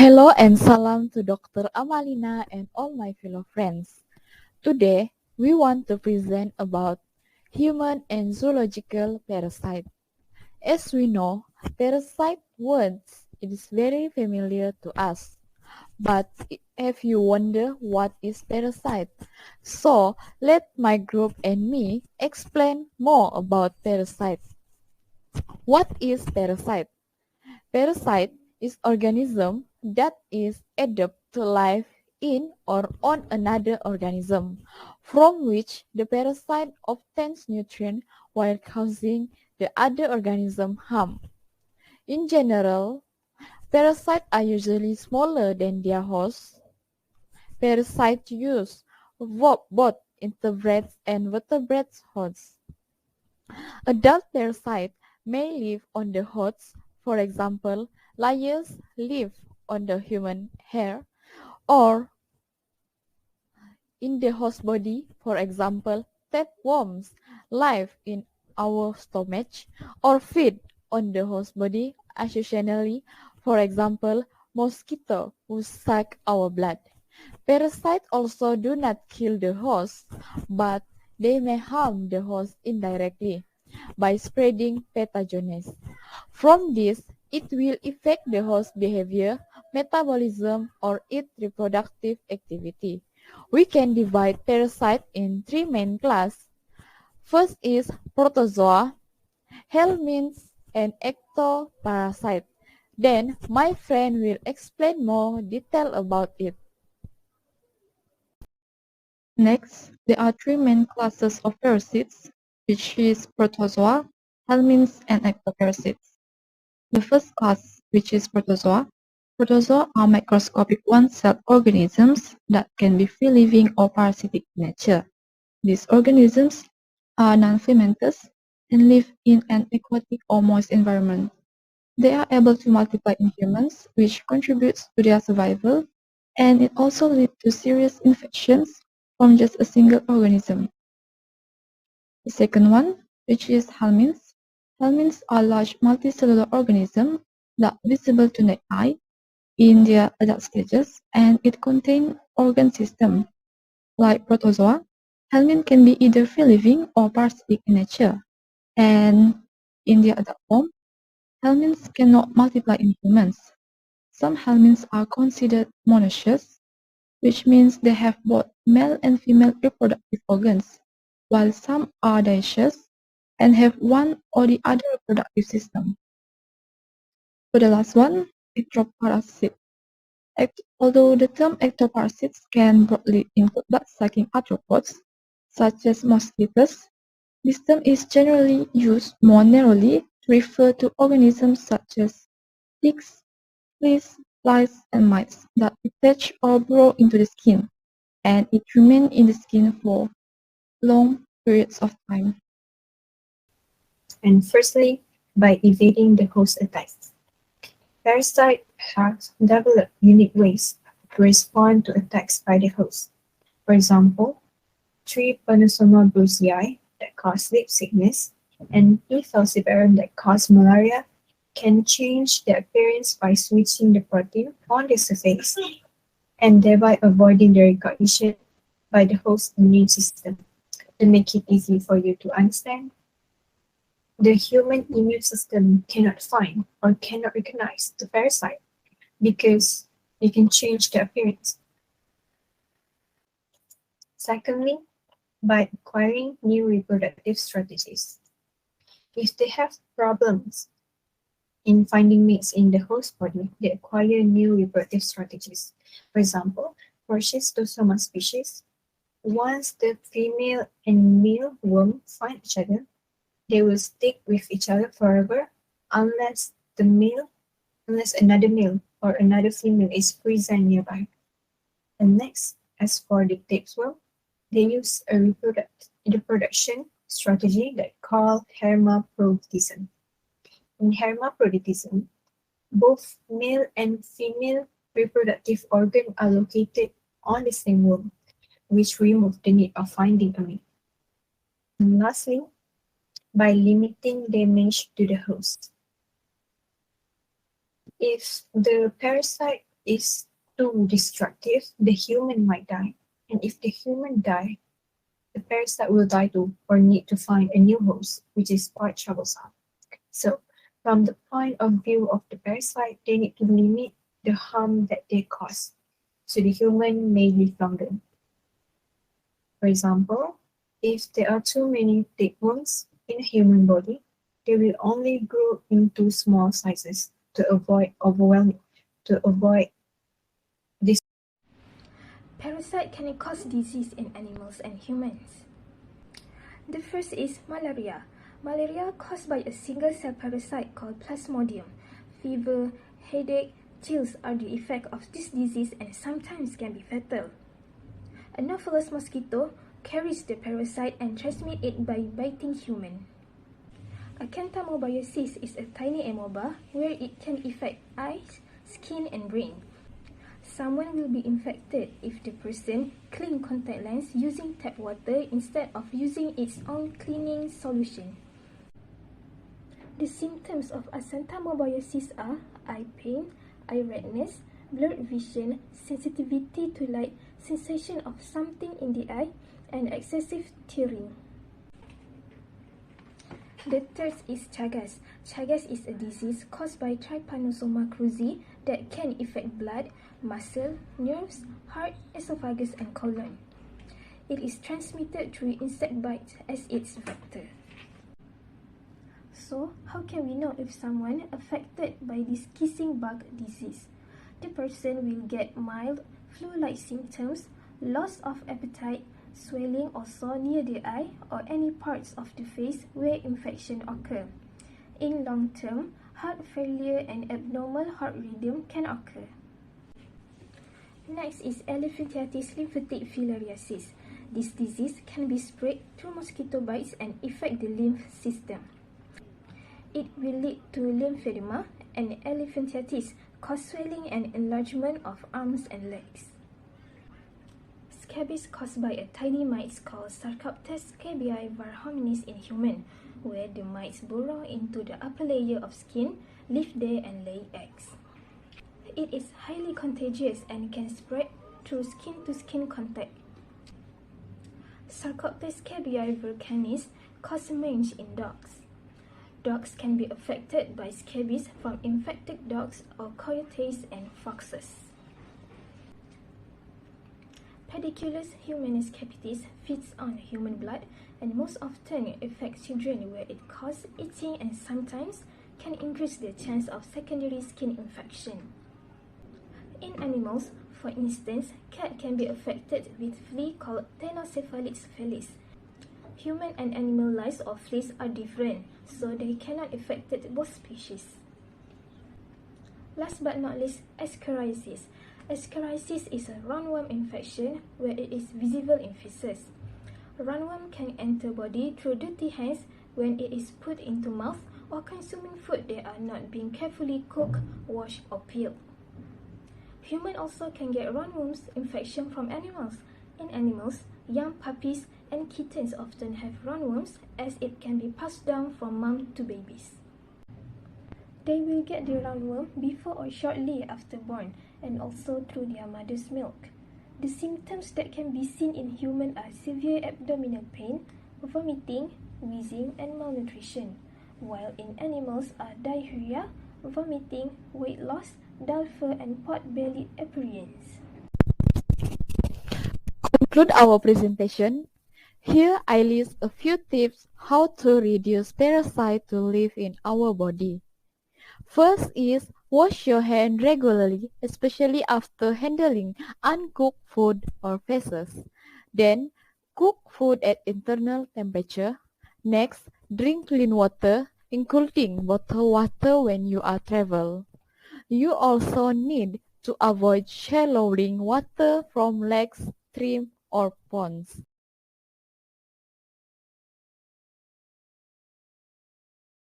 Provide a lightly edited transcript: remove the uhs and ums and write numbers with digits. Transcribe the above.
Hello and salam to Dr. Amalina and all my fellow friends. Today, we want to present about human and zoological parasite. As we know, parasite words it is very familiar to us. But if you wonder what is parasite, so let my group and me explain more about parasite. What is parasite? Parasite is organism that is adapt to life in or on another organism, from which the parasite obtains nutrient while causing the other organism harm. In general, parasites are usually smaller than their hosts. Parasites use both invertebrates and vertebrates hosts. Adult parasites may live on the host, for example, lice live on the human hair, or in the host body, for example, tapeworms live in our stomach, or feed on the host body occasionally, for example, mosquito who suck our blood. Parasites also do not kill the host, but they may harm the host indirectly by spreading pathogens. From this, it will affect the host behavior, metabolism, or its reproductive activity. We can divide parasites in three main classes. First is protozoa, helminths, and ectoparasite. Then my friend will explain more detail about it. Next, there are three main classes of parasites, which is protozoa, helminths, and ectoparasites. The first class, which is protozoa are microscopic one-celled organisms that can be free-living or parasitic in nature. These organisms are non-filamentous and live in an aquatic or moist environment. They are able to multiply in humans, which contributes to their survival, and it also leads to serious infections from just a single organism. The second one, which is helminths. Helminths are large multicellular organisms that are visible to naked eye in their adult stages, and it contains organ system. Like protozoa, helminth can be either free-living or parasitic in nature, and in their adult form, helminths cannot multiply in humans. Some helminths are considered monoecious, which means they have both male and female reproductive organs, while some are dioecious and have one or the other reproductive system. For the last one, ectoparasite. Although the term ectoparasites can broadly include blood-sucking arthropods, such as mosquitoes, this term is generally used more narrowly to refer to organisms such as ticks, fleas, flies, and mites that attach or burrow into the skin, and it remains in the skin for long periods of time. And firstly, by evading the host attacks. Parasites have developed unique ways to respond to attacks by the host. For example, Trypanosoma brucei that cause sleep sickness and P. falciparum that cause malaria can change their appearance by switching the protein on the surface and thereby avoiding the recognition by the host immune system. To make it easy for you to understand, the human immune system cannot find or cannot recognize the parasite because they can change their appearance. Secondly, by acquiring new reproductive strategies. If they have problems in finding mates in the host body, they acquire new reproductive strategies. For example, for Schistosoma species, once the female and male worm find each other, they will stick with each other forever unless another male or another female is present nearby. And next, as for the tapeworm, they use a reproduction strategy that called hermaphroditism. In hermaphroditism, both male and female reproductive organs are located on the same worm, which removes the need of finding a mate. And lastly, by limiting damage to the host. If the parasite is too destructive, the human might die. And if the human die, the parasite will die too, or need to find a new host, which is quite troublesome. So, from the point of view of the parasite, they need to limit the harm that they cause, so the human may live longer. For example, if there are too many tapeworms in a human body, they will only grow into small sizes to avoid overwhelming, to avoid this. Parasite can cause disease in animals and humans. The first is malaria. Malaria caused by a single-cell parasite called Plasmodium. Fever, headache, chills are the effect of this disease and sometimes can be fatal. Anopheles mosquito carries the parasite and transmits it by biting human. Acanthamobiasis is a tiny amoeba where it can affect eyes, skin and brain. Someone will be infected if the person cleans contact lens using tap water instead of using its own cleaning solution. The symptoms of acanthamobiasis are eye pain, eye redness, blurred vision, sensitivity to light, sensation of something in the eye, and excessive tearing. The third is Chagas. Chagas is a disease caused by Trypanosoma cruzi that can affect blood, muscle, nerves, heart, esophagus, and colon. It is transmitted through insect bites as its vector. So, how can we know if someone affected by this kissing bug disease? The person will get mild flu-like symptoms, loss of appetite, swelling or sore near the eye or any parts of the face where infection occur. In long term, heart failure and abnormal heart rhythm can occur. Next is elephantiasis lymphatic filariasis. This disease can be spread through mosquito bites and affect the lymph system. It will lead to lymphedema, and elephantiasis cause swelling and enlargement of arms and legs. Scabies caused by a tiny mite called Sarcoptes scabiei varhominis in human, where the mites burrow into the upper layer of skin, live there and lay eggs. It is highly contagious and can spread through skin-to-skin contact. Sarcoptes scabiei vulcanis cause mange in dogs. Dogs can be affected by scabies from infected dogs or coyotes and foxes. Pediculus humanus capitis feeds on human blood and most often affects children where it causes itching and sometimes can increase the chance of secondary skin infection. In animals, for instance, cat can be affected with flea called Tenocephalus felis. Human and animal lice or fleas are different, so they cannot affect both species. Last but not least, ascariasis. Ascariasis is a roundworm infection where it is visible in feces. Roundworm can enter body through dirty hands when it is put into mouth or consuming food that are not being carefully cooked, washed, or peeled. Humans also can get roundworms infection from animals. In animals, young puppies and kittens often have roundworms as it can be passed down from mom to babies. They will get the roundworm before or shortly after born and also through their mother's milk. The symptoms that can be seen in humans are severe abdominal pain, vomiting, wheezing, and malnutrition, while in animals are diarrhea, vomiting, weight loss, dull fur, and pot-bellied appearance. Conclude our presentation. Here I list a few tips how to reduce parasites to live in our body. First is wash your hand regularly, especially after handling uncooked food or feces. Then cook food at internal temperature. Next, drink clean water, including bottled water when you are travel. You also need to avoid shallowing water from lakes, streams, or ponds.